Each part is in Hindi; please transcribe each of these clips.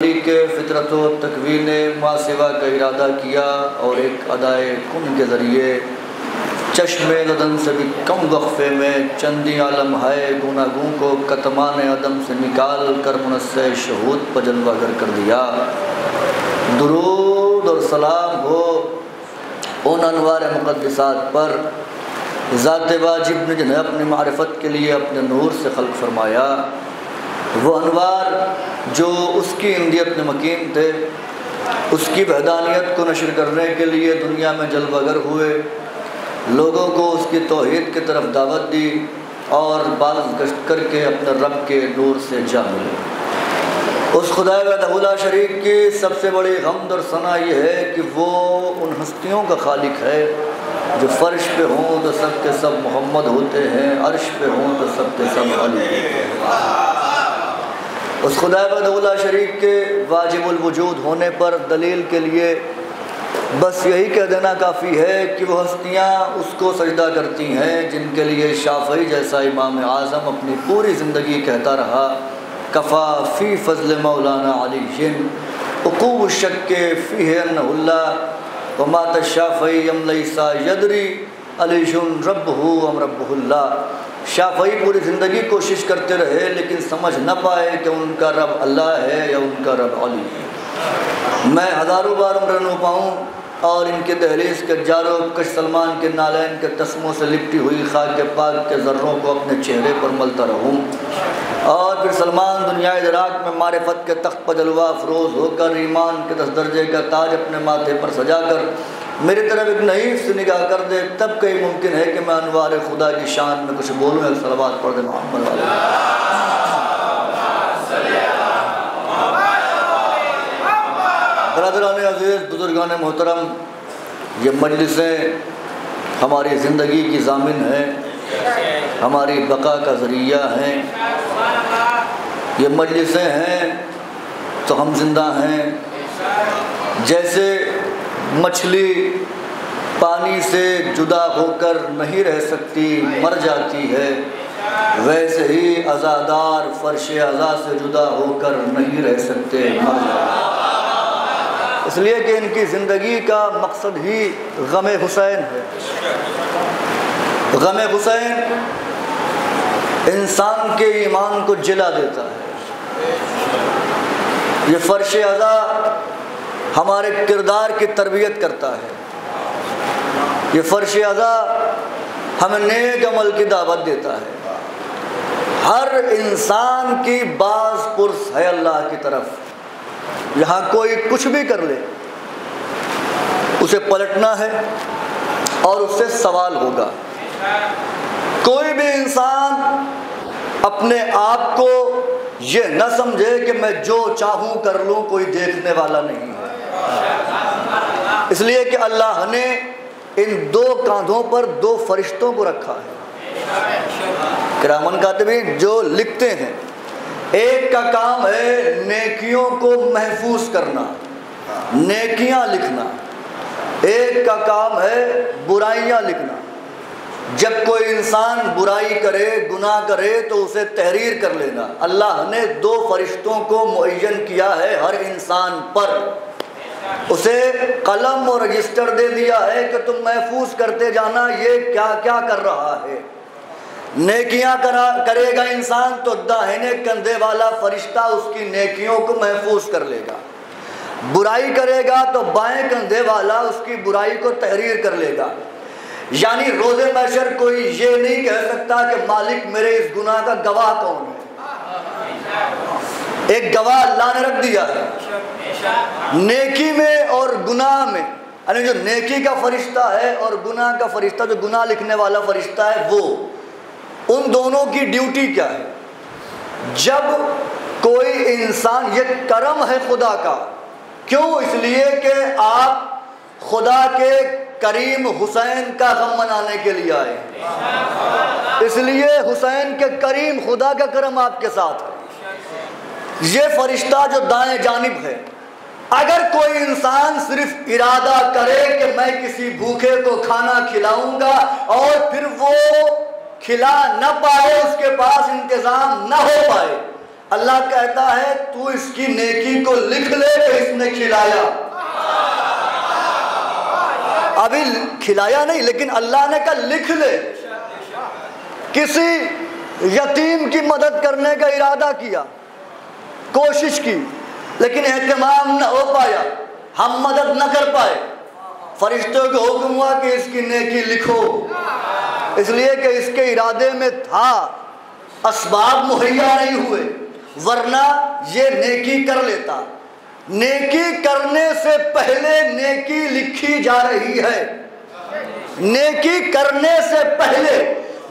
के फ़ितरत व तकवीन माँ सिवा का इरादा किया और एक अदाए कुन के ज़रिए चश्मे लदन से भी कम वक्फ़े में चंदी आलम है गुनागों को कतमान अदम से निकाल कर मुनस्से शहूद पर जलवागर कर दिया। दुरूद और सलाम हो उन अनवार मुक़द्दसात पर ज़ात वाजिब ने जिन्हें अपनी मारिफत के लिए अपने नूर से खल्क़ फरमाया। वो अनवार जो उसकी इंदियत में मकीन थे, उसकी वहदानियत को नशर करने के लिए दुनिया में जलवागर हुए, लोगों को उसकी तौहीद की तरफ दावत दी और बाज़ गश्त करके अपने रब के नूर से जा मिले। उस खुदा वहदहुल्ला शरीक की सबसे बड़ी हम्द और सना ये है कि वो उन हस्तियों का खालिक है जो फ़र्श पे हों तो सब के सब मोहम्मद होते हैं, अर्श पे हों तो सब के सब अली होते हैं। उस खुदा वहदहुल्ला शरीक के वाजिबुल वजूद होने पर दलील के लिए बस यही कह देना काफ़ी है कि वो हस्तियाँ उसको सजदा करती हैं जिनके लिए शाफ़ई जैसा इमाम आज़म अपनी पूरी ज़िंदगी कहता रहा, कफ़ा फ़ी फ़ज़ल मौलाना अलीशिन उक़ूब शक्के फ़ी अन्नहुल्ला व मात शाफ़ई अमलैसा यदरी अलीशुन रब्बहु अम रब्बहुल्ला। शाफ़ई पूरी ज़िंदगी कोशिश करते रहे लेकिन समझ न पाए कि उनका रब अल्लाह है या उनका रब अली है। मैं हज़ारों बार उम्र नो पाऊँ और इनके दहलीज़ के जारो कश सलमान के नालैन के तस्मों से लिपटी हुई खाक पाक के ज़र्रों को अपने चेहरे पर मलता रहूँ और फिर सलमान दुनिया इराक में मारिफत के तख्त पर जलवा अफरोज़ होकर ईमान के 10 दर्जे का ताज अपने माथे पर सजा कर मेरी तरफ एक नईफ से निगाह कर दे, तब कहीं मुमकिन है कि मैं अनवार खुदा की शान में कुछ बोलूँ। एक सलवात पढ़ दे मोहम्मद वाले। बरदरान अज़ीज़, बुजुर्गान मोहतरम, ये मजलिसें हमारी ज़िंदगी की ज़ामिन हैं, हमारी बका का ज़रिया हैं। ये मजलिसें हैं तो हम जिंदा हैं। जैसे मछली पानी से जुदा होकर नहीं रह सकती, मर जाती है, वैसे ही अज़ादार फ़र्श अज़ा से जुदा होकर नहीं रह सकते, मर जाते हैं। इसलिए कि इनकी ज़िंदगी का मकसद ही गम हुसैन है। गम हुसैन इंसान के ईमान को जिला देता है। ये फ़र्श अज़ा हमारे किरदार की तरबियत करता है। ये फ़र्श अज़ा हमें नेक अमल की दावत देता है। हर इंसान की बाज़ पुरस है अल्लाह की तरफ। यहाँ कोई कुछ भी कर ले, उसे पलटना है और उससे सवाल होगा। कोई भी इंसान अपने आप को ये न समझे कि मैं जो चाहूँ कर लूँ, कोई देखने वाला नहीं है। इसलिए कि अल्लाह ने इन दो कांधों पर दो फरिश्तों को रखा है, किरामन कातिबीन, जो लिखते हैं। एक का काम है नेकियों को महफूज करना, नेकियां लिखना। एक का काम है बुराइयां लिखना। जब कोई इंसान बुराई करे, गुनाह करे तो उसे तहरीर कर लेना। अल्लाह ने दो फरिश्तों को मुअय्यन किया है हर इंसान पर। उसे कलम और रजिस्टर दे दिया है कि तुम महफूज करते जाना ये क्या क्या कर रहा है। नेकियां करेगा इंसान तो दाहिने कंधे वाला फरिश्ता उसकी नेकियों को महफूज कर लेगा। बुराई करेगा तो बाएं कंधे वाला उसकी बुराई को तहरीर कर लेगा। यानी रोज़े महशर कोई ये नहीं कह सकता कि मालिक मेरे इस गुनाह का गवाह कौन है। एक गवाह अल्लाह ने रख दिया है। नेकी में और गुनाह में, यानी जो नेकी का फरिश्ता है और गुनाह का फरिश्ता, जो गुनाह लिखने वाला फरिश्ता है, वो उन दोनों की ड्यूटी क्या है। जब कोई इंसान, ये करम है खुदा का। क्यों? इसलिए कि आप खुदा के करीम हुसैन का गम मनाने के लिए आए। इसलिए हुसैन के करीम खुदा का करम आपके साथ है। ये फरिश्ता जो दाएं जानिब है, अगर कोई इंसान सिर्फ इरादा करे कि मैं किसी भूखे को खाना खिलाऊंगा और फिर वो खिला न पाए, उसके पास इंतजाम न हो पाए, अल्लाह कहता है तू इसकी नेकी को लिख ले कि इसने खिलाया। अभी खिलाया नहीं, लेकिन अल्लाह ने कहा लिख ले। किसी यतीम की मदद करने का इरादा किया, कोशिश की, लेकिन एहतमाम न हो पाया, हम मदद न कर पाए। फरिश्तों को हुक्म हुआ कि इसकी नेकी लिखो, इसलिए कि इसके इरादे में था, असबाब मुहैया नहीं हुए, वरना ये नेकी कर लेता। नेकी करने से पहले नेकी लिखी जा रही है। नेकी करने से पहले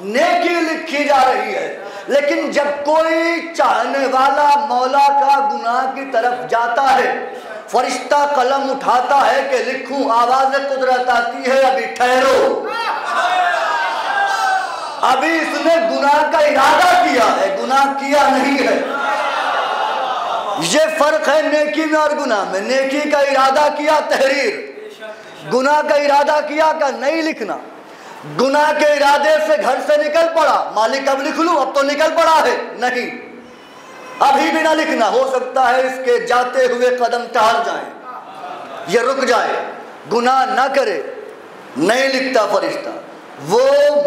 नेकी लिखी जा रही है। लेकिन जब कोई चाहने वाला मौला का गुनाह की तरफ जाता है, फरिश्ता कलम उठाता है कि लिखूं, आवाज़ कुदरत आती है अभी ठहरो, अभी इसने गुनाह का इरादा किया है, गुनाह किया नहीं है। ये फर्क है नेकी में और गुनाह में। नेकी का इरादा किया तहरीर, गुनाह का इरादा किया का नहीं लिखना। गुनाह के इरादे से घर से निकल पड़ा, मालिक अब लिख लूं, अब तो निकल पड़ा है, नहीं, अभी भी ना लिखना। हो सकता है इसके जाते हुए कदम टहल जाए, ये रुक जाए, गुनाह ना करे, नहीं लिखता फरिश्ता। वो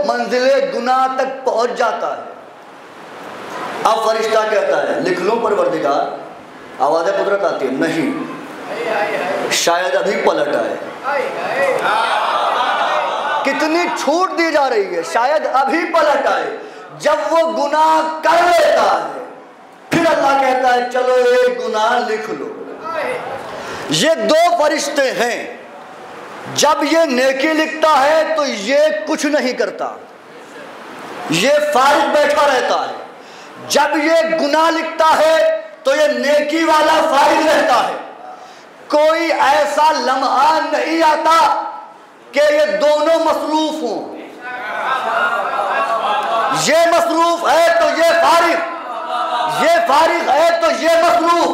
मंजिले गुनाह तक पहुंच जाता है। अब फरिश्ता कहता है लिख लो परवरदिगार, आवाज़ कुदरत आती है नहीं, शायद अभी पलट आए। कितनी छूट दी जा रही है, शायद अभी पलट आए। जब वो गुनाह कर लेता है, फिर अल्लाह कहता है चलो एक गुनाह लिख लो। ये दो फरिश्ते हैं। जब ये नेकी लिखता है तो ये कुछ नहीं करता, ये फारिग बैठा रहता है। जब ये गुनाह लिखता है तो ये नेकी वाला फारिग रहता है। कोई ऐसा लम्हा नहीं आता कि ये दोनों मसरूफ हों। ये मसरूफ है तो ये फारिग है तो ये मसरूफ।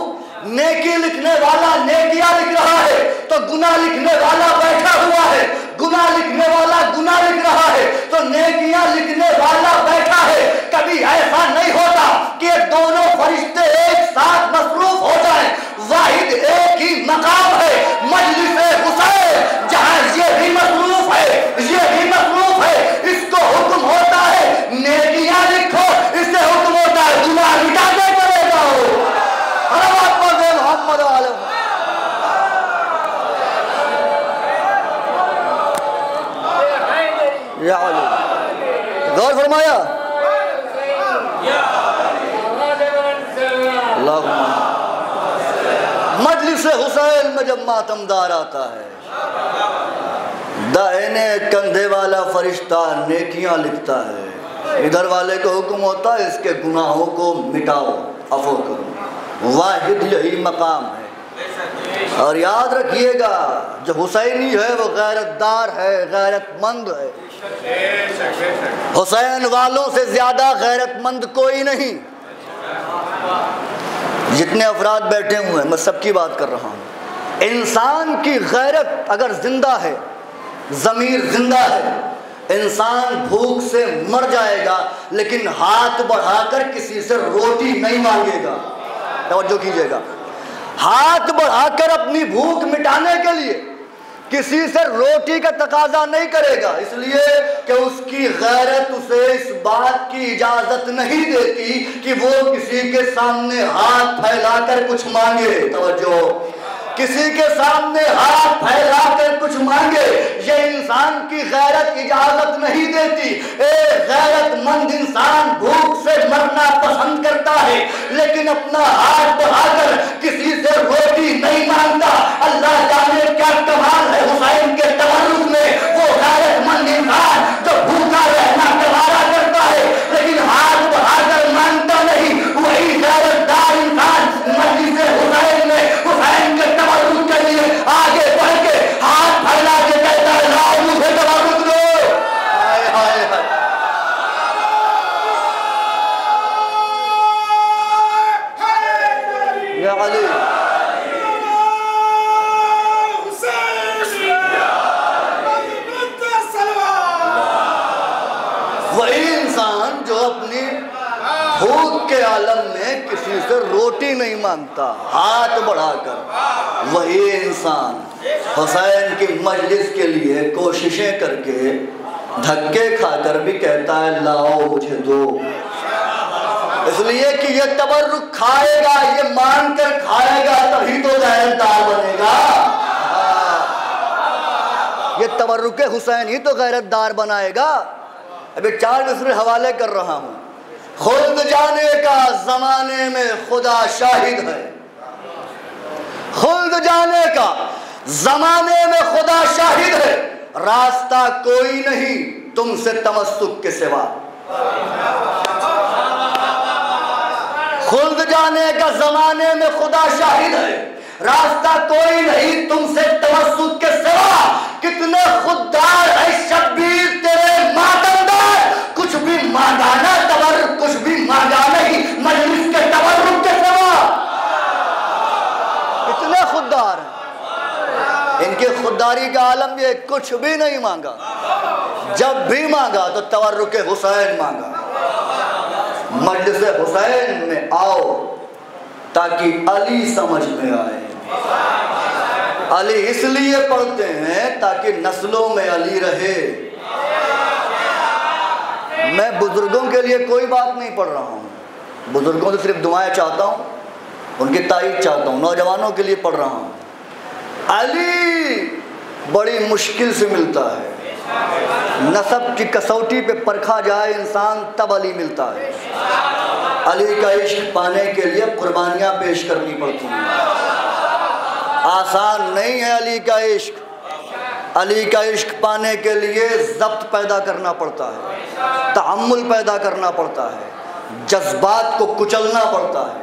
नेकी लिखने वाला नेकियां लिख रहा है तो गुनाह लिखने वाला बैठा हुआ है। गुनाह लिखने वाला गुनाह लिख रहा है तो नेकियां लिखने वाला बैठा है। कभी ऐसा नहीं होता कि ये दोनों फरिश्ते एक साथ मसरूफ हो जाएं। वाहिद एक ही मकाम है, मजलिस हुसैन, जहां ये भी मसरूफ है, ये भी मसरूफ है। इसको हुक्म होता है नेकियां लिखो, इससे हुक्म होता है गुनाह मिटा के चले जाओ। गौर फरमाया। मजलिस हुसैन में जब मातमदार आता है, दाहिने कंधे वाला फरिश्ता नेकियां लिखता है, इधर वाले को हुक्म होता है इसके गुनाहों को मिटाओ, अफो करो। वाहिद यही मकाम है। और याद रखिएगा जो हुसैनी है वो गैरतदार है, गैरतमंद है। हुसैन वालों से ज्यादा गैरतमंद कोई नहीं। जितने अफराद बैठे हुए हैं मैं सबकी बात कर रहा हूँ। इंसान की गैरत अगर जिंदा है, ज़मीर जिंदा है, इंसान भूख से मर जाएगा लेकिन हाथ बढ़ाकर किसी से रोटी नहीं मांगेगा। तवज्जो कीजिएगा, हाथ बढ़ाकर अपनी भूख मिटाने के लिए किसी से रोटी का तकाजा नहीं करेगा, इसलिए कि उसकी गैरत उसे इस बात की इजाजत नहीं देती कि वो किसी के सामने हाथ फैलाकर कुछ मांगे। तवज्जो, किसी के सामने हाथ फैलाकर कुछ मांगे, ये इंसान की गैरत इजाजत नहीं देती। एक गैरतमंद इंसान भूख से मरना पसंद करता है लेकिन अपना हाथ बढ़ाकर किसी से रोटी नहीं मांगता। अल्लाह जाने क्या कमाल है हुसैन के तवल्लुद में। वो गैरतमंद इंसान जो भूखा रहना गवारा करता है लेकिन हाथ बढ़ाकर मांगता नहीं, वही गैरतदार इंसान मजलिस हुसैन में हुसैन के तवल्लुद के लिए आगे बढ़ के हाथ फैला के कहता है लाओ मुझे तवल्लुद दो। हाय हाय हाय, या अली वही इंसान जो अपनी भूख के आलम में किसी से रोटी नहीं मांगता हाथ बढ़ाकर, वही इंसान हुसैन की मजलिस के लिए कोशिशें करके धक्के खाकर भी कहता है लाओ मुझे दो। इसलिए कि ये तबर्रुक खाएगा, ये मान कर खाएगा तभी तो गैरतदार बनेगा। ये तबर्रुक हुसैन ही तो गैरतदार बनाएगा। अभी 4 मिसरे हवाले कर रहा हूं। खुद जाने का जमाने में खुदा शाहिद है, खुद जाने का जमाने में खुदा शाहिद है, रास्ता कोई नहीं तुमसे तमस्सुक के सिवा। खुद जाने का जमाने में खुदा शाहिद है, रास्ता कोई नहीं तुमसे तमस्सुक के सिवा। कितने खुददार है शब्बीर तेरे मातमदार, कुछ भी मांगा ना तबर, कुछ भी मांगा नहीं मजलिस के तबर्रुक के सिवा। इतने खुददार हैं, इनकी खुददारी का आलम ये कुछ भी नहीं मांगा, जब भी मांगा तो तबर्रुक हुसैन मांगा। मजलिस हुसैन में आओ ताकि अली समझ में आए। अली इसलिए पढ़ते हैं ताकि नस्लों में अली रहे। मैं बुजुर्गों के लिए कोई बात नहीं पढ़ रहा हूँ, बुजुर्गों से सिर्फ दुआएं चाहता हूँ, उनकी तारीफ चाहता हूँ। नौजवानों के लिए पढ़ रहा हूँ। अली बड़ी मुश्किल से मिलता है, नसब की कसौटी पे परखा जाए इंसान तब अली मिलता है। अली का इश्क पाने के लिए कुर्बानियाँ पेश करनी पड़ती हैं। आसान नहीं है अली का इश्क। अली का इश्क पाने के लिए ज़ब्त पैदा करना पड़ता है, तहम्मुल पैदा करना पड़ता है, जज्बात को कुचलना पड़ता है,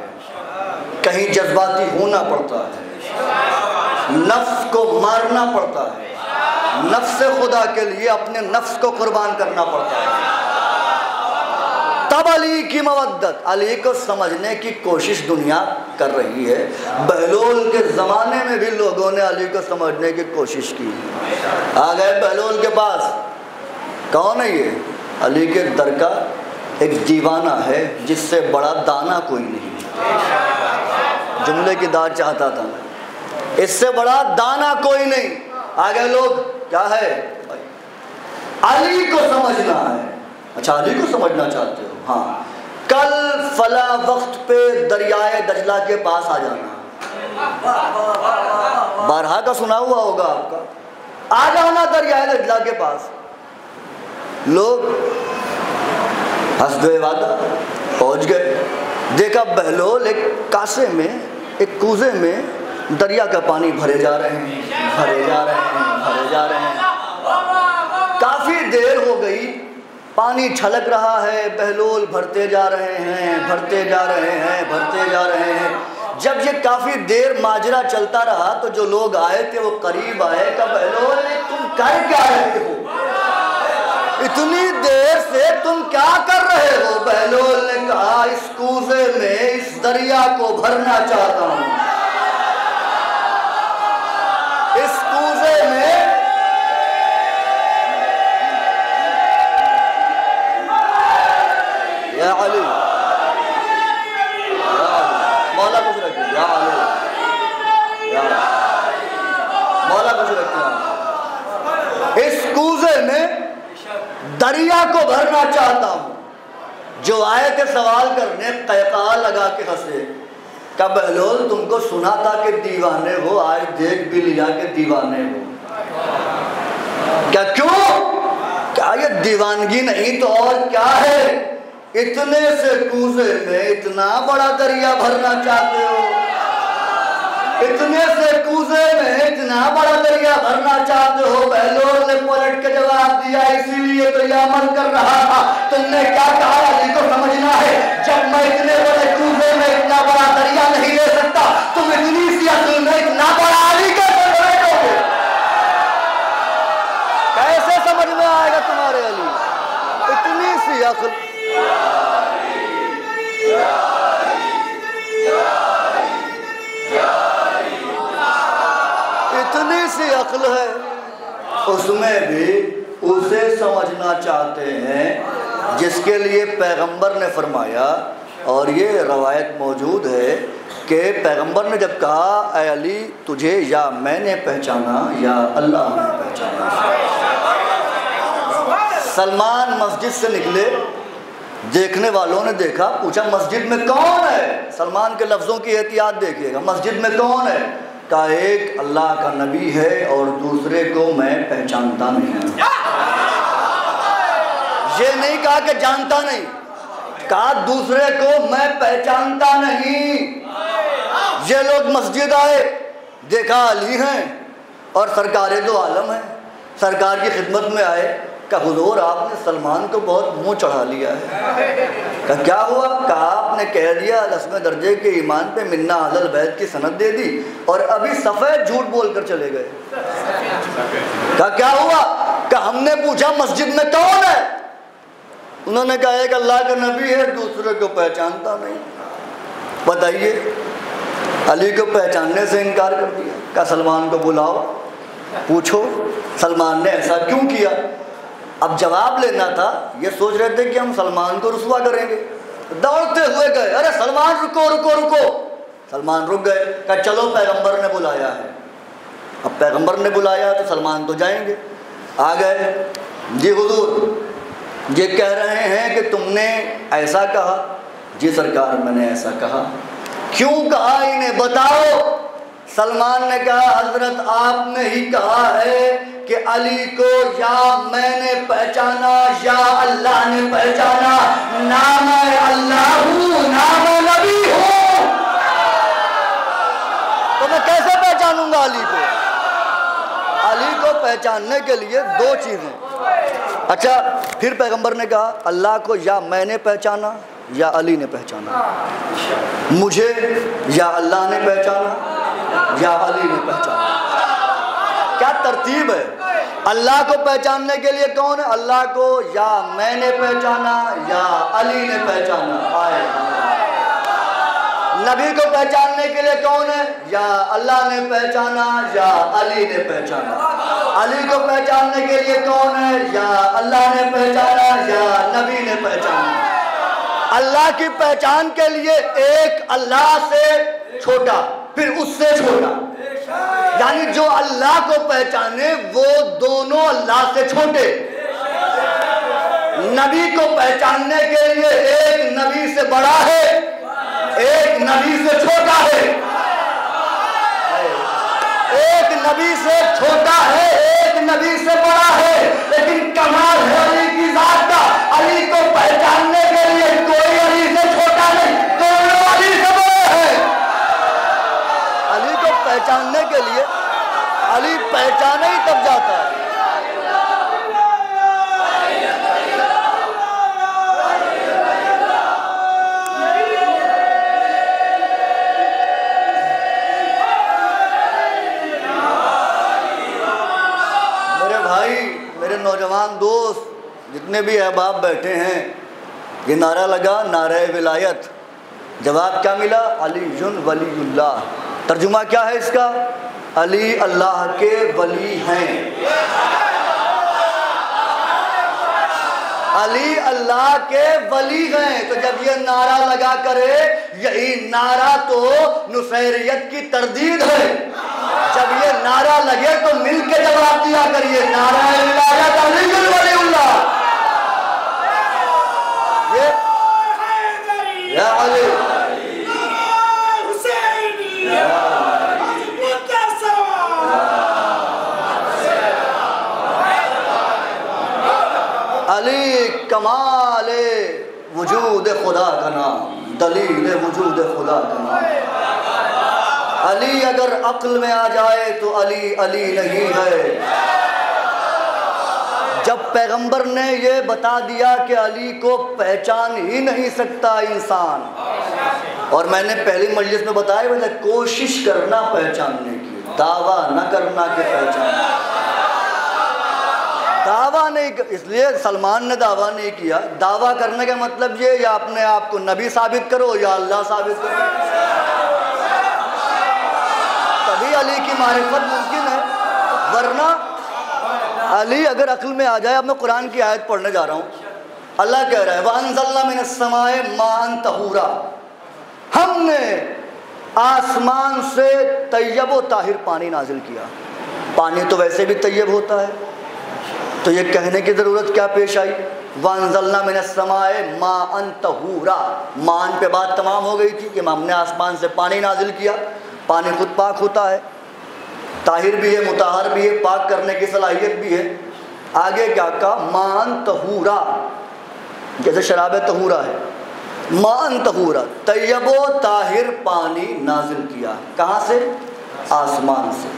कहीं जज्बाती होना पड़ता है, नफ्स को मारना पड़ता है, नफ्स खुदा के लिए अपने नफ्स को कुर्बान करना पड़ता है। तब अली की मवद्दत, अली को समझने की कोशिश दुनिया कर रही है। बहलोल के ज़माने में भी लोगों ने अली को समझने की कोशिश की। आ गए बहलोल के पास, कौन है ये? अली के दर का एक दीवाना है जिससे बड़ा दाना कोई नहीं। जुमले की दाद चाहता था, इससे बड़ा दाना कोई नहीं। आ गए लोग, क्या है अली को समझना है। अच्छा, अली को समझना चाहते हो? हाँ, कल फला वक्त पे दरियाए दजला के पास आ जाना। बारहा का सुना हुआ होगा आपका। आ जाना दरियाए दजला के पास। लोग हंस गए, वादा पहुंच गए। देखा बहलोल एक कासे में, एक कूजे में दरिया का पानी भरे जा रहे हैं, भरे जा रहे हैं, भरे जा रहे हैं। काफी देर हो गई, पानी छलक रहा है, बहलोल भरते जा रहे हैं, भरते जा रहे हैं, भरते जा रहे हैं। जब ये काफी देर माजरा चलता रहा तो जो लोग आए थे वो करीब आए। कहा बहलोल तुम कर क्या रहे हो? इतनी देर से तुम क्या कर रहे हो? बहलोल ने कहा इस कूजे में इस दरिया को भरना चाहता हूं। इस कूजे में या अली, मौला कुछ रखते, या अली, या मौला कुछ रखते। इस कूजे में दरिया को भरना चाहता हूं। जो आए थे सवाल करने क़यक़ा लगा के हंसे। का बहलोल तुमको सुना था कि दीवाने हो, आज देख भी लिया कि दीवाने हो। क्या क्यों? क्या ये दीवानगी नहीं तो और क्या है? इतने से कूजे में इतना बड़ा दरिया भरना चाहते हो? इतने से कूजे में इतना बड़ा दरिया भरना चाहते हो? बहलोल ने पलट के जवाब दिया इसीलिए तो यह अमल कर रहा था। तुमने क्या कहा? अली को समझना है। जब मैं इतने बड़े कूजे में इतना बड़ा दरिया नहीं ले सकता, तुम इतनी सी अकल में इतना बड़ा अली कैसे बैठोगे? कैसे समझ में आएगा तुम्हारे अली? इतनी सी अकल, इतनी सी अक्ल है, उसमें भी उसे समझना चाहते हैं जिसके लिए पैगंबर ने फरमाया और ये रवायत मौजूद है कि पैगंबर ने जब कहा, ऐ अली तुझे या मैंने पहचाना या अल्लाह ने पहचाना। सलमान मस्जिद से निकले, देखने वालों ने देखा, पूछा मस्जिद में कौन है? सलमान के लफ्ज़ों की एहतियात देखिएगा, मस्जिद में कौन है? कहा एक अल्लाह का नबी है और दूसरे को मैं पहचानता नहीं। ये नहीं कहा कि जानता नहीं, कहा दूसरे को मैं पहचानता नहीं। ये लोग मस्जिद आए, देखा अली हैं और सरकार दो आलम है, सरकार की खिदमत में आए। कहा हुजूर आपने सलमान को बहुत मुंह चढ़ा लिया है। कहा क्या हुआ? कहा आपने कह दिया 10वें दर्जे के ईमान पे मिन्ना अहलल बैत की सनद दे दी और अभी सफ़ेद झूठ बोलकर चले गए। कहा क्या हुआ? कहा हमने पूछा मस्जिद में कौन है? उन्होंने कहा एक अल्लाह का नबी है, दूसरे को पहचानता नहीं। बताइए, अली को पहचानने से इनकार कर दिया। कहा सलमान को बुलाओ, पूछो सलमान ने ऐसा क्यों किया। अब जवाब लेना था, ये सोच रहे थे कि हम सलमान को रुसवा करेंगे, दौड़ते हुए गए, अरे सलमान रुको रुको रुको। सलमान रुक गए। कहा चलो पैगंबर ने बुलाया है। अब पैगंबर ने बुलाया तो सलमान तो जाएंगे। आ गए, जी हुजूर ये कह रहे हैं कि तुमने ऐसा कहा। जी सरकार मैंने ऐसा कहा। क्यों कहा इन्हें बताओ। सलमान ने कहा हजरत आपने ही कहा है कि अली को या मैंने पहचाना या अल्लाह ने पहचाना, नाम अल्लाह हूँ नाम नबी हूँ, तो मैं कैसे पहचानूंगा अली को। अली को पहचानने के लिए दो चीज़ें। अच्छा, फिर पैगंबर ने कहा अल्लाह को या मैंने पहचाना या अली ने पहचाना, मुझे या अल्लाह ने पहचाना या अली ने पहचाना। क्या तरतीब है। अल्लाह को पहचानने के लिए कौन है? अल्लाह को या मैंने पहचाना या अली ने पहचाना। आए नबी को पहचानने के लिए कौन है? या अल्लाह ने पहचाना या अली ने पहचाना। अली को पहचानने के लिए कौन है? या अल्लाह ने पहचाना या नबी ने पहचाना। अल्लाह की पहचान के लिए एक अल्लाह से छोटा, फिर उससे छोटा, यानी जो अल्लाह को पहचाने वो दोनों अल्लाह से छोटे। नबी को पहचानने के लिए एक नबी से बड़ा है, एक नबी से छोटा है। एक नबी से छोटा है, एक नबी से बड़ा है, लेकिन कमाल है अली की जात का। अली को पहचानने के लिए कोई अली से छोटा नहीं, दोनों अली से बड़े हैं। अली को पहचानने के लिए अली पहचाने ही तब जाता है। मेरे भाई, मेरे नौजवान दोस्त जितने भी अहबाब बैठे हैं, ये नारा लगा नारे विलायत। जवाब क्या मिला? अलीयुन वलीयुल्लाह। तर्जुमा क्या है इसका? अली अल्लाह के वली हैं। अली अल्लाह के वली हैं। तो जब ये नारा लगा करे, यही नारा तो नुसैरियत की तरदीद है। जब ये नारा लगे तो मिल के जवाब दिया करिए, नारा विलायत अलीयुन वलीयुल्लाह। ये या अली अली कमाल वजूद खुदा का नाम, दलील वजूद खुदा का नाम। अली अगर अक्ल में आ जाए तो अली अली नहीं है। जब पैगंबर ने ये बता दिया कि अली को पहचान ही नहीं सकता इंसान, और मैंने पहली मजलिस में बताया मैंने कोशिश करना पहचानने की, दावा न करना कि पहचान। दावा नहीं, इसलिए सलमान ने दावा नहीं किया। दावा करने का मतलब ये या अपने आप को नबी साबित करो या अल्लाह साबित करो, तभी अली की मारिफत मुमकिन है। वरना अली अगर अक्ल में आ जाए, अब मैं कुरान की आयत पढ़ने जा रहा हूँ, अल्लाह कह रहा है वअंज़लना मिनस समाए माअन तहूरा, हमने आसमान से तैयब व ताहिर पानी नाजिल किया। पानी तो वैसे भी तैयब होता है, तो ये कहने की ज़रूरत क्या पेश आई? वअंज़लना मिनस समाए माअन तहूरा, मान पे बात तमाम हो गई थी कि हमने आसमान से पानी नाजिल किया। पानी खुद पाक होता है, ताहिर भी है, मुताहर भी है, पाक करने की सलाहियत भी है। आगे क्या कहा? माअन तहूरा, जैसे शराब तहूरा है, माअन तहूरा, तैयबो ताहिर पानी नाजिल किया। कहाँ से? आसमान से।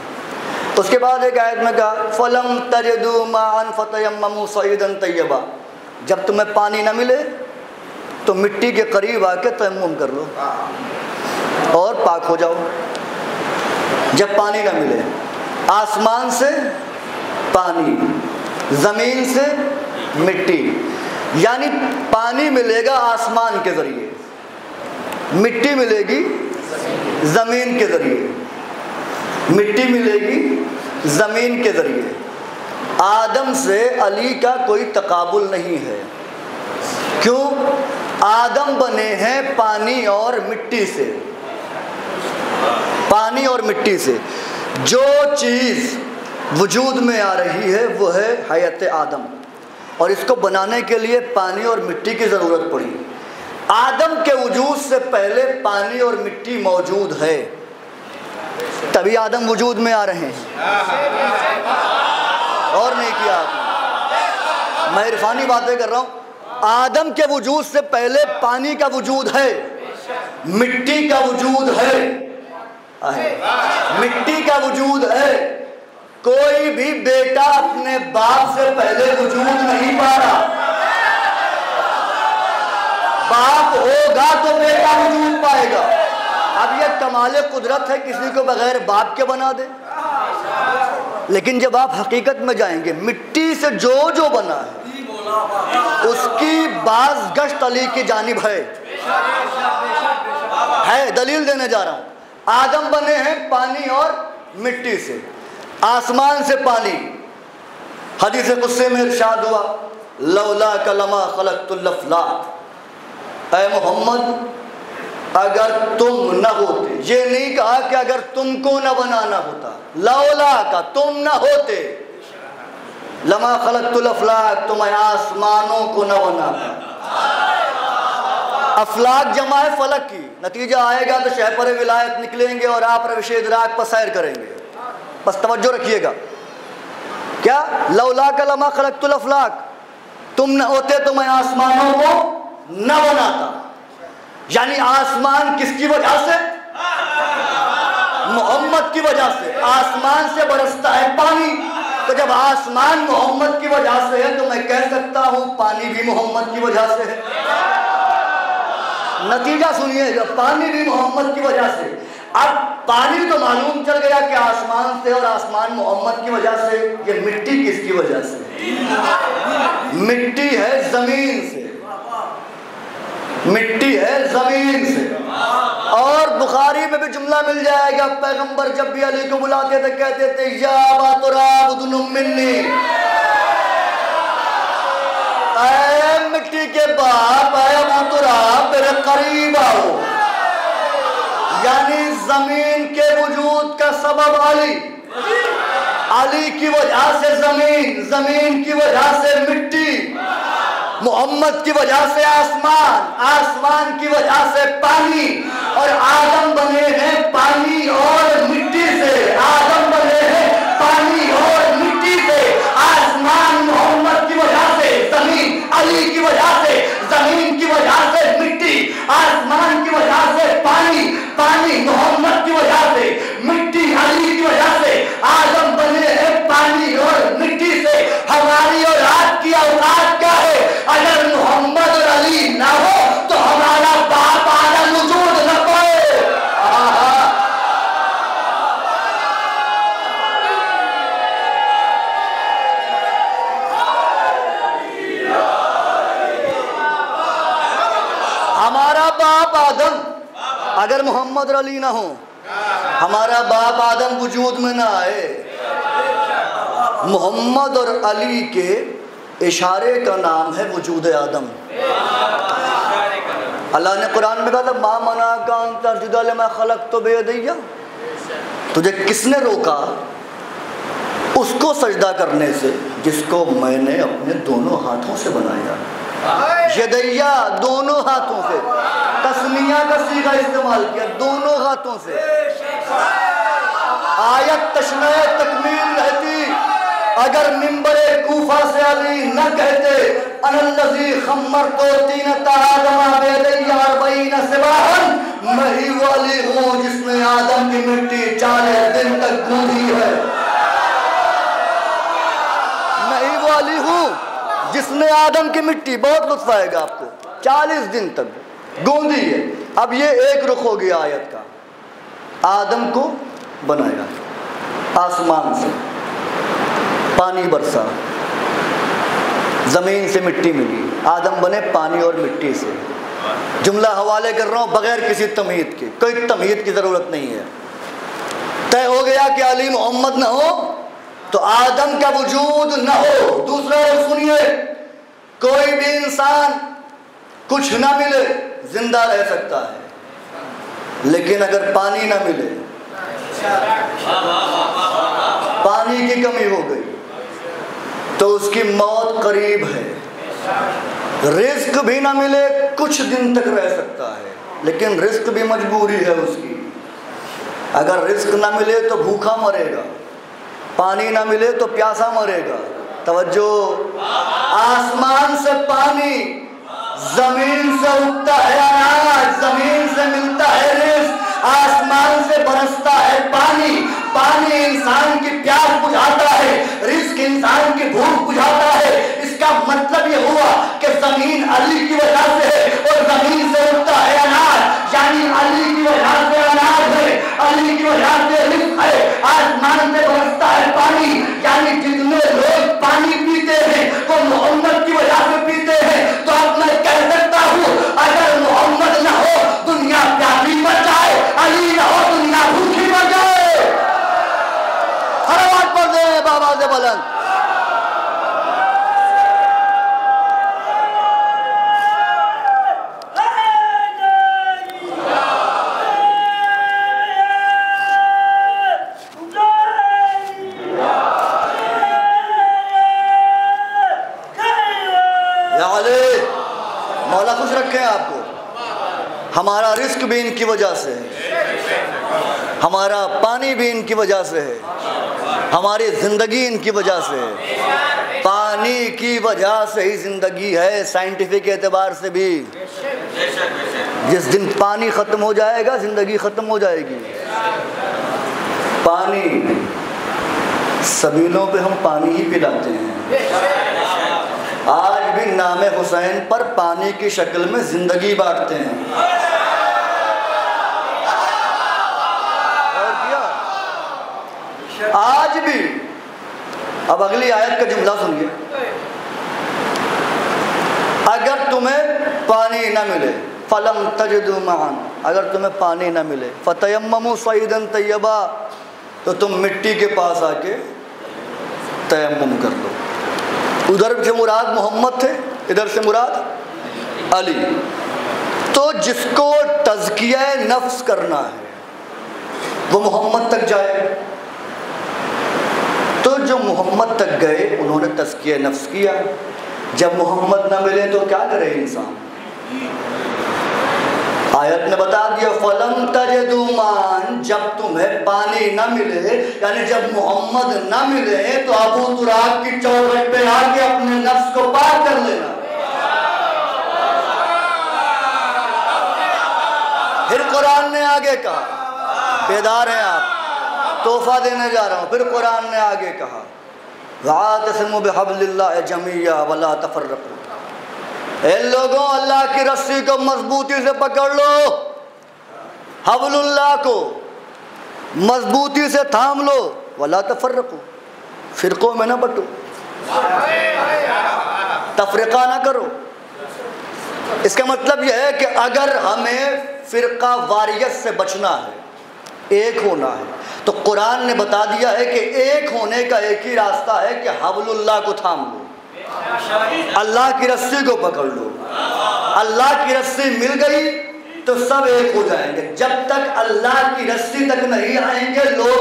उसके बाद एक आयत में कहा फलम तजदू माअन फतयम्ममू सईदन तैयबा, जब तुम्हें पानी न मिले तो मिट्टी के करीब आके तयम्मुम कर लो और पाक हो जाओ। जब पानी न मिले, आसमान से पानी, ज़मीन से मिट्टी, यानी पानी मिलेगा आसमान के ज़रिए, मिट्टी मिलेगी ज़मीन के ज़रिए, मिट्टी मिलेगी ज़मीन के ज़रिए। आदम से अली का कोई तकाबुल नहीं है। क्यों? आदम बने हैं पानी और मिट्टी से, पानी और मिट्टी से। जो चीज़ वजूद में आ रही है वो है हयात आदम, और इसको बनाने के लिए पानी और मिट्टी की ज़रूरत पड़ी। आदम के वजूद से पहले पानी और मिट्टी मौजूद है, तभी आदम वजूद में आ रहे हैं। और नहीं किया आपने, मैं इरफानी बातें कर रहा हूँ। आदम के वजूद से पहले पानी का वजूद है, मिट्टी का वजूद है, मिट्टी का वजूद है। कोई भी बेटा अपने बाप से पहले वजूद नहीं पा रहा। बाप होगा तो बेटा वजूद पाएगा। अब यह कमाल कुदरत है, किसी को बगैर बाप के बना दे। लेकिन जब आप हकीकत में जाएंगे, मिट्टी से जो जो बना है उसकी बाज गश्त अली की जानिब है। दलील देने जा रहा हूं। आदम बने हैं पानी और मिट्टी से, आसमान से पानी। हदीस कुस्से में इरशाद हुआ लौला कलमा खलक़तुल अफ़लाक, ऐ मोहम्मद अगर तुम न होते, ये नहीं कहा कि अगर तुमको न बनाना होता, लौला का तुम न होते, लमा खलक़तुल अफ़लाक, तुम्हें आसमानों को न बनाता। अफलाक जमा है फलक की, नतीजा आएगा तो शहपर विलायत निकलेंगे और आप रविश इदराक पर सैर करेंगे। बस तवज्जो रखिएगा। क्या? लौला का लमा खलक़तुल अफ़लाक, तुम न होते तो मैं आसमानों को न बनाता। यानी आसमान किसकी वजह से? मोहम्मद की वजह से। आसमान से बरसता है पानी, तो जब आसमान मोहम्मद की वजह से है तो मैं कह सकता हूं पानी भी मोहम्मद की वजह से है। नतीजा सुनिएगा, पानी भी मोहम्मद की वजह से। अब पानी तो मालूम चल गया कि आसमान से, और आसमान मोहम्मद की वजह से। ये मिट्टी किसकी वजह से? मिट्टी है जमीन से, मिट्टी है जमीन से। और बुखारी में भी जुमला मिल जाएगा, पैगंबर जब भी अली को बुलाते थे कहते थे या अबा तुराब उदनुम मिन्नी, ऐ मिट्टी के बाप, ऐ अबू तुराब मेरे करीब आओ। यानी जमीन के वजूद का सबब अली, अली की वजह से जमीन, जमीन की वजह से मिट्टी, मोहम्मद की वजह से आसमान, आसमान की वजह से पानी। और आदम बने हैं पानी और मिट्टी से, आदम बने हैं पानी और मिट्टी से। आसमान मोहम्मद की वजह से, जमीन अली की वजह से, जमीन की वजह से मिट्टी, आसमान की वजह से पानी, पानी मोहम्मद की वजह से, मिट्टी अली की वजह से। आदम बने हैं पानी और मिट्टी से। हमारी और आपकी औकात क्या है? अगर मोहम्मद और अली ना हो तो हमारा बाप आदम वजूद न पाए। हमारा बाप आदम, अगर मोहम्मद और अली ना हो, हमारा बाप आदम वजूद में ना आए। मोहम्मद और अली के इशारे का नाम है वजूद आदम। अल्लाह ने कुरान में कहा था मा मना का अंतरजुदा लिमा खलक़तु बियदैया, तुझे किसने रोका उसको सजदा करने से जिसको मैंने अपने दोनों हाथों से बनाया। यदैया, दोनों हाथों से, तस्निया का सीगा इस्तेमाल किया, दोनों हाथों से। आयत तशनाए तकमील रहती अगर मिंबरे कूफा से अली न कहते अनल्लज़ी खम्मरतो तीनता आदम बेदैया अर्बईन सिबाहन, मैं ही वाली हूँ जिसने आदम की मिट्टी 40 दिन तक गूंदी है। मैं ही वाली हूँ जिसने आदम की मिट्टी, बहुत लुत्फ आएगा आपको, 40 दिन तक गूंदी है। अब ये एक रुख हो गया आयत का। आदम को बनाया, आसमान से पानी बरसा, ज़मीन से मिट्टी मिली, आदम बने पानी और मिट्टी से। जुमला हवाले कर रहा हूँ बगैर किसी तमहीद के, कोई तमहीद की ज़रूरत नहीं है। तय हो गया कि अली मोहम्मद न हो तो आदम का वजूद न हो। दूसरा सुनिए, कोई भी इंसान कुछ ना मिले जिंदा रह सकता है, लेकिन अगर पानी ना मिले, पानी की कमी हो गई तो उसकी मौत करीब है। रिस्क भी ना मिले कुछ दिन तक रह सकता है, लेकिन रिस्क भी मजबूरी है उसकी। अगर रिस्क ना मिले तो भूखा मरेगा, पानी ना मिले तो प्यासा मरेगा। तवज्जो, आसमान से पानी, जमीन से उगता है अनाज, जमीन से मिलता है रिस्क, आसमान से बरसता है पानी। पानी इंसान की प्यास बुझाता है, रिस्क इंसान की भूख बुझाता है। इसका मतलब ये हुआ कि जमीन अली की वजह से है और जमीन से उगता है अनाज, यानी अली की वजह से अनाज है, अली की वजह से रिस्क है। आसमान से बरसता है पानी, यानी जितने लोग पानी पीते हैं वो मोहम्मद की वजह से पीते हैं। तो अब मैं कह सकता हूँ अगर मोहम्मद न हो दुनिया प्यासी मर जाए, अली न हो दुनिया भूखी मर जाए। हर बात पर दे बाबा से बुलंद। मौला खुश रखे आपको। हमारा रिस्क भी इनकी वजह से है, हमारा पानी भी इनकी वजह से है, हमारी जिंदगी इनकी वजह से है। पानी की वजह से ही जिंदगी है, साइंटिफिक एतबार से भी। जिस दिन पानी खत्म हो जाएगा जिंदगी खत्म हो जाएगी। पानी, सबीलों पे हम पानी ही पिलाते हैं। आज भी नामे हुसैन पर पानी की शक्ल में जिंदगी बांटते हैं। और क्या आज भी। अब अगली आयत का जुमला सुनिए, अगर तुम्हें पानी न मिले, फलम तजदु महान, अगर तुम्हें पानी न मिले, फतयम्ममु सईदन तैयबा, तो तुम मिट्टी के पास आके तयम्मुम कर लो। उधर से मुराद मोहम्मद थे, इधर से मुराद अली। तो जिसको तज़किया नफ्स करना है वो मोहम्मद तक जाए। तो जो मोहम्मद तक गए उन्होंने तज़किया नफ्स किया। जब मोहम्मद ना मिले तो क्या करे इंसान? आयत ने बता दिया फलम तजदु मान, जब तुम्हें पानी ना मिले, यानी जब मोहम्मद ना मिले तो अबू तुराब की चौखट पे आके अपने नफ्स को पार कर लेना। फिर कुरान ने आगे कहा, बेदार हैं आप, तोहफा देने जा रहा हूं। फिर कुरान ने आगे कहा वातसिमु बिहब्लिल्लाहि जमीया वला तफर्रकू, ए लोगों अल्लाह की रस्सी को मजबूती से पकड़ लो, हब्लुल्लाह को मजबूती से थाम लो, वला तफर्रकू, फिरकों में ना बटो, तफरीका ना करो। इसका मतलब यह है कि अगर हमें फिरका वारियत से बचना है, एक होना है, तो कुरान ने बता दिया है कि एक होने का एक ही रास्ता है कि हब्लुल्लाह को थाम लो। अल्लाह की रस्सी को पकड़ लो, अल्लाह की रस्सी मिल गई तो सब एक हो जाएंगे। जब तक अल्लाह की रस्सी तक नहीं आएंगे लोग